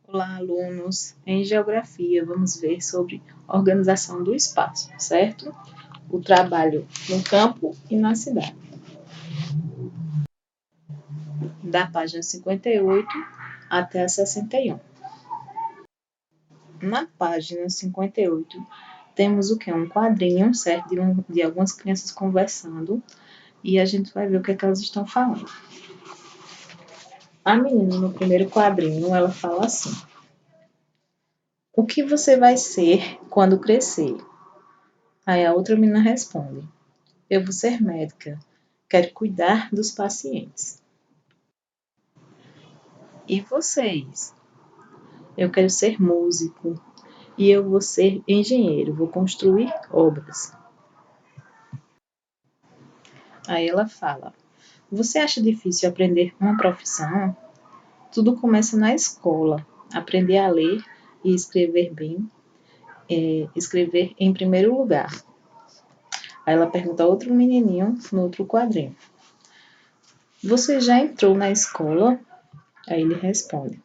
Olá, alunos! Em Geografia, vamos ver sobre organização do espaço, certo? O trabalho no campo e na cidade. Da página 58 até a 61. Na página 58, temos o que? Um quadrinho, certo? De algumas crianças conversando. E a gente vai ver o que é que elas estão falando. A menina, no primeiro quadrinho, ela fala assim: o que você vai ser quando crescer? Aí a outra menina responde: eu vou ser médica, quero cuidar dos pacientes. E vocês? Eu quero ser músico e eu vou ser engenheiro, vou construir obras. Aí ela fala: você acha difícil aprender uma profissão? Tudo começa na escola, aprender a ler e escrever bem, escrever em primeiro lugar. Aí ela pergunta a outro menininho no outro quadrinho: você já entrou na escola? Aí ele responde: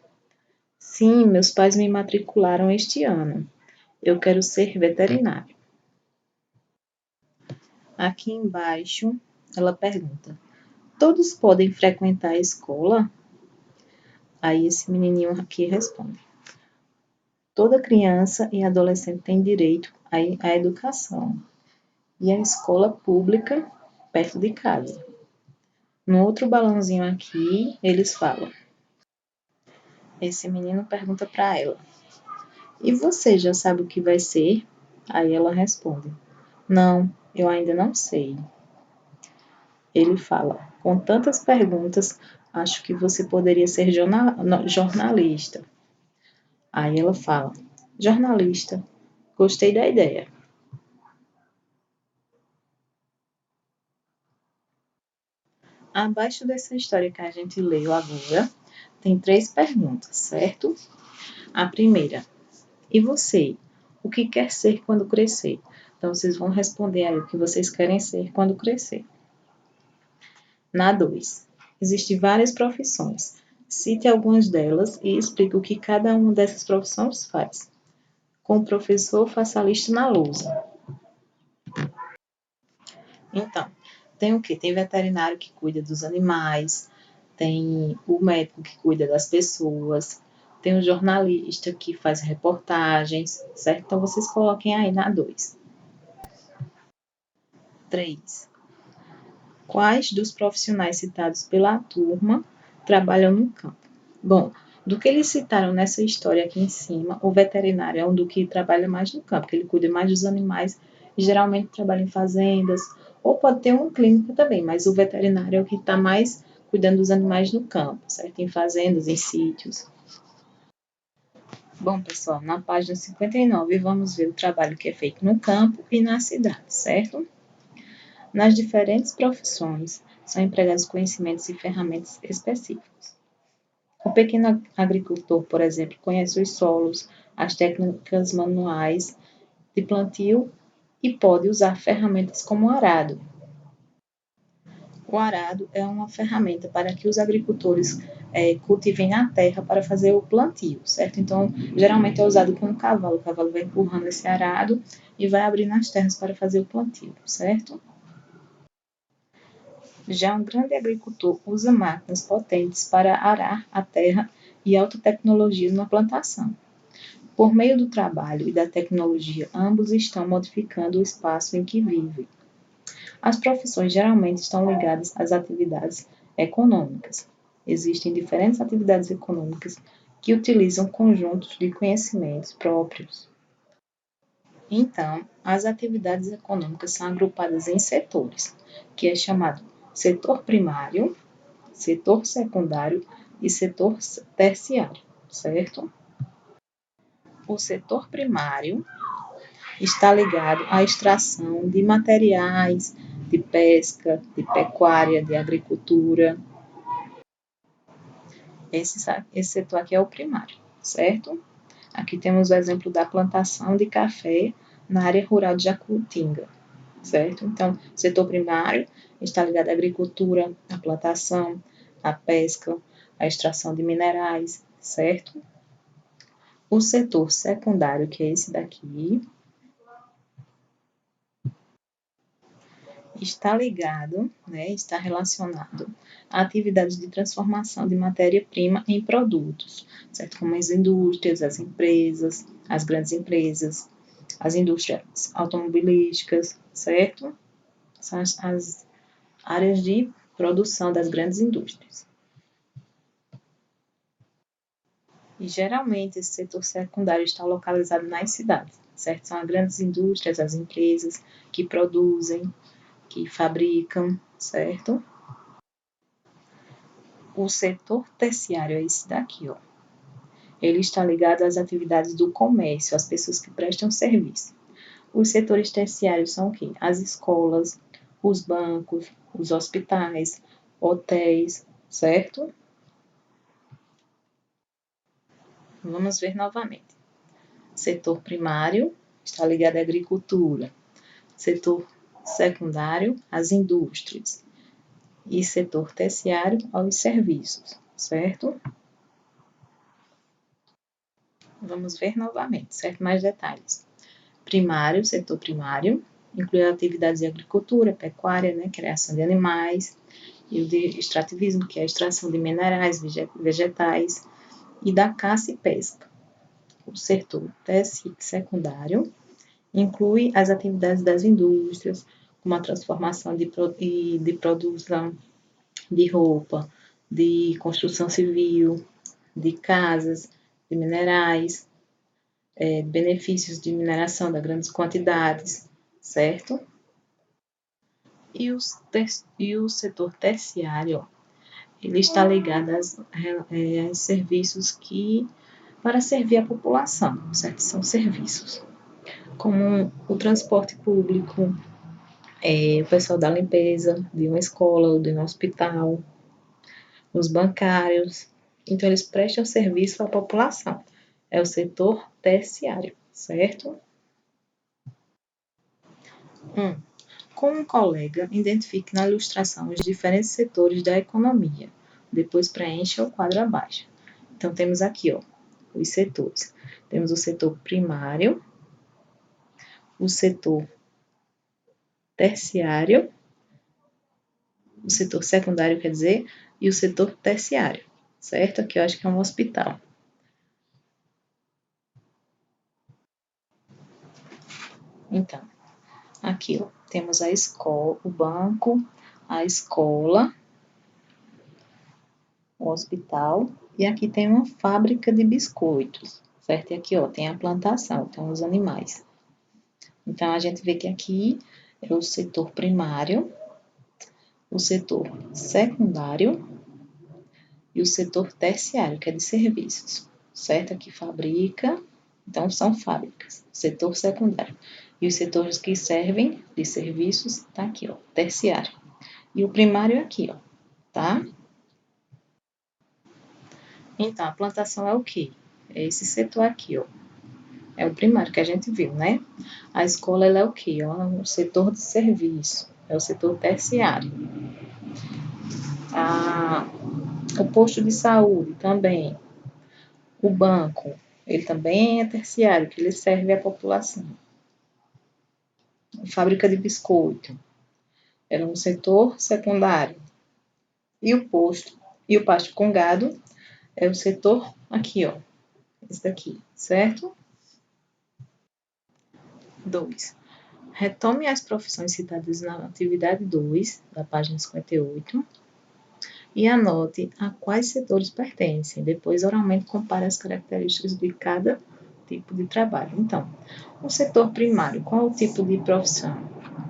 sim, meus pais me matricularam este ano. Eu quero ser veterinário. Aqui embaixo, ela pergunta: todos podem frequentar a escola? Aí esse menininho aqui responde: toda criança e adolescente tem direito à educação e à escola pública perto de casa. No outro balãozinho aqui, eles falam. Esse menino pergunta para ela: e você já sabe o que vai ser? Aí ela responde: não, eu ainda não sei. Ele fala: com tantas perguntas, acho que você poderia ser jornalista. Aí ela fala: jornalista, gostei da ideia. Abaixo dessa história que a gente leu agora, tem 3 perguntas, certo? A primeira: e você? O que quer ser quando crescer? Então, vocês vão responder aí o que vocês querem ser quando crescer. Na 2, existem várias profissões. Cite algumas delas e explique o que cada uma dessas profissões faz. Com o professor, faça a lista na lousa. Então, tem o quê? Tem veterinário que cuida dos animais, tem o médico que cuida das pessoas, tem o jornalista que faz reportagens, certo? Então, vocês coloquem aí na 2. 3. Quais dos profissionais citados pela turma trabalham no campo? Bom, do que eles citaram nessa história aqui em cima, o veterinário é um do que trabalha mais no campo, que ele cuida mais dos animais e geralmente trabalha em fazendas, ou pode ter uma clínica também, mas o veterinário é o que está mais cuidando dos animais no campo, certo? Em fazendas, em sítios. Bom, pessoal, na página 59 vamos ver o trabalho que é feito no campo e na cidade, certo? Nas diferentes profissões, são empregados conhecimentos e ferramentas específicos. O pequeno agricultor, por exemplo, conhece os solos, as técnicas manuais de plantio e pode usar ferramentas como o arado. O arado é uma ferramenta para que os agricultores cultivem a terra para fazer o plantio, certo? Então, geralmente é usado com o cavalo vai empurrando esse arado e vai abrindo as terras para fazer o plantio, certo? Já um grande agricultor usa máquinas potentes para arar a terra e alta tecnologia na plantação. Por meio do trabalho e da tecnologia, ambos estão modificando o espaço em que vivem. As profissões geralmente estão ligadas às atividades econômicas. Existem diferentes atividades econômicas que utilizam conjuntos de conhecimentos próprios. Então, as atividades econômicas são agrupadas em setores, que é chamado setor primário, setor secundário e setor terciário, certo? O setor primário está ligado à extração de materiais de pesca, de pecuária, de agricultura. Esse setor aqui é o primário, certo? Aqui temos o exemplo da plantação de café na área rural de Jacutinga, certo? Então, setor primário está ligado à agricultura, à plantação, à pesca, à extração de minerais, certo? O setor secundário, que é esse daqui, está ligado, né, está relacionado a atividades de transformação de matéria-prima em produtos, certo? Como as indústrias, as empresas, as grandes empresas, as indústrias automobilísticas, certo? São as áreas de produção das grandes indústrias. E geralmente esse setor secundário está localizado nas cidades, certo? São as grandes indústrias, as empresas que produzem, que fabricam, certo? O setor terciário é esse daqui, ó. Ele está ligado às atividades do comércio, às pessoas que prestam serviço. Os setores terciários são o quê? As escolas, os bancos, os hospitais, hotéis, certo? Vamos ver novamente. Setor primário está ligado à agricultura. Setor secundário, às indústrias. E setor terciário, aos serviços, certo? Vamos ver novamente, certo? Mais detalhes. Primário, setor primário, inclui atividades de agricultura, pecuária, né, criação de animais, e o de extrativismo, que é a extração de minerais, vegetais, e da caça e pesca. O setor secundário inclui as atividades das indústrias, como a transformação de produção de roupa, de construção civil, de casas, de minerais, benefícios de mineração de grandes quantidades, certo? E o setor terciário, ele está ligado aos serviços para servir a população, certo? São serviços, como o transporte público, o pessoal da limpeza de uma escola ou de um hospital, os bancários. Então, eles prestam serviço à população. É o setor terciário, certo? Com um colega, identifique na ilustração os diferentes setores da economia. Depois preencha o quadro abaixo. Então, temos aqui, ó, os setores. Temos o setor primário, o setor terciário, o setor secundário, quer dizer, e o setor terciário, certo? Aqui eu acho que é um hospital. Então, aqui ó, temos a escola, o banco, a escola, o hospital, e aqui tem uma fábrica de biscoitos, certo? E aqui ó, tem a plantação, tem os animais. Então, a gente vê que aqui é o setor primário, o setor secundário e o setor terciário, que é de serviços, certo? Aqui fabrica, então são fábricas, setor secundário. E os setores que servem de serviços, tá aqui, ó, terciário. E o primário é aqui, ó, tá? Então, a plantação é o quê? É esse setor aqui, ó. É o primário que a gente viu, né? A escola, ela é o quê? Ó, o setor de serviço, é o setor terciário. O posto de saúde também. O banco, ele também é terciário, que ele serve à população. A fábrica de biscoito, era um setor secundário. E o posto, e o pasto com gado, é o setor aqui, ó, esse daqui, certo? 2. Retome as profissões citadas na atividade 2, da página 58, e anote a quais setores pertencem. Depois, oralmente, compare as características de cada tipo de trabalho. Então, o setor primário, qual é o tipo de profissão?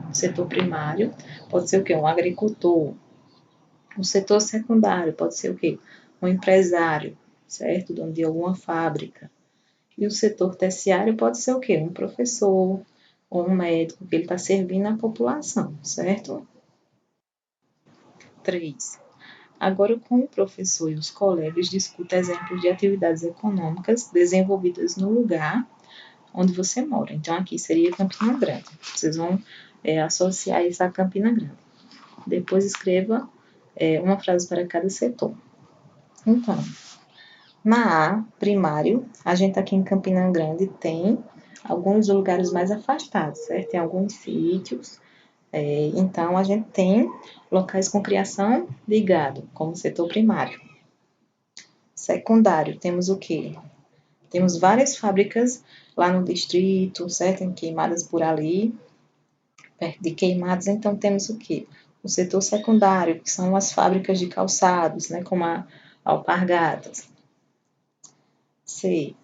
O setor primário pode ser o quê? Um agricultor. O setor secundário pode ser o quê? Um empresário, certo? Dono de alguma fábrica. E o setor terciário pode ser o quê? Um professor ou um médico, que ele está servindo a população, certo? 3. Agora, com o professor e os colegas, discuta exemplos de atividades econômicas desenvolvidas no lugar onde você mora. Então, aqui seria Campina Grande. Vocês vão associar isso a Campina Grande. Depois, escreva uma frase para cada setor. Então, Na A, primário, a gente aqui em Campina Grande tem alguns lugares mais afastados, certo? Tem alguns sítios. Então, a gente tem locais com criação de gado, como setor primário. Secundário, temos o quê? Temos várias fábricas lá no distrito, certo? Em Queimadas por ali, perto de Queimadas. Então, temos o quê? O setor secundário, que são as fábricas de calçados, né? Como a Alpargatas. C,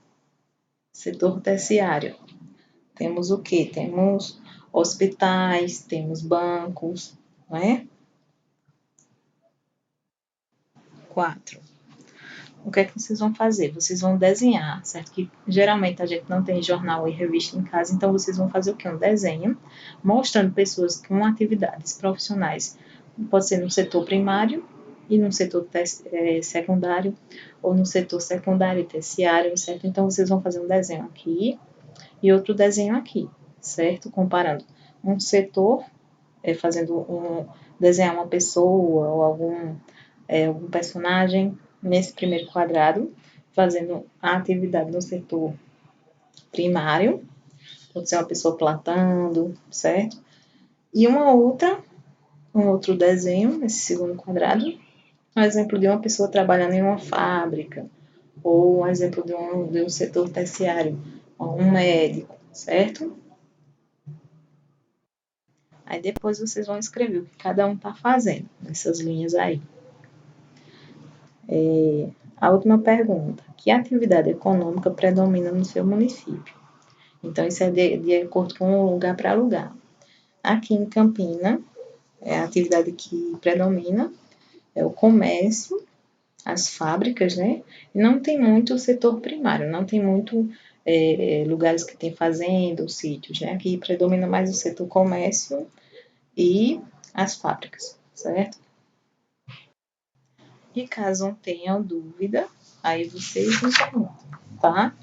setor terciário. Temos o quê? Temos hospitais, temos bancos, não é? 4. O que é que vocês vão fazer? Vocês vão desenhar, certo? Que geralmente a gente não tem jornal e revista em casa, então vocês vão fazer o quê? Um desenho mostrando pessoas com atividades profissionais. Pode ser no setor primário e no setor secundário, ou no setor secundário e terciário, certo? Então vocês vão fazer um desenho aqui e outro desenho aqui, certo? Comparando um setor, desenhar uma pessoa ou algum personagem nesse primeiro quadrado, fazendo a atividade no setor primário, pode ser uma pessoa plantando, certo? E um outro desenho nesse segundo quadrado, um exemplo de uma pessoa trabalhando em uma fábrica, ou um exemplo de um setor terciário, um médico, certo? Aí depois vocês vão escrever o que cada um está fazendo nessas linhas aí. A última pergunta: que atividade econômica predomina no seu município? Então, isso é de acordo com lugar para lugar. Aqui em Campina, a atividade que predomina é o comércio, as fábricas, né? E não tem muito o setor primário, não tem muito lugares que tem fazenda, sítios, né? Aqui predomina mais o setor comércio e as fábricas, certo? E caso tenham dúvida, aí vocês me perguntam, tá?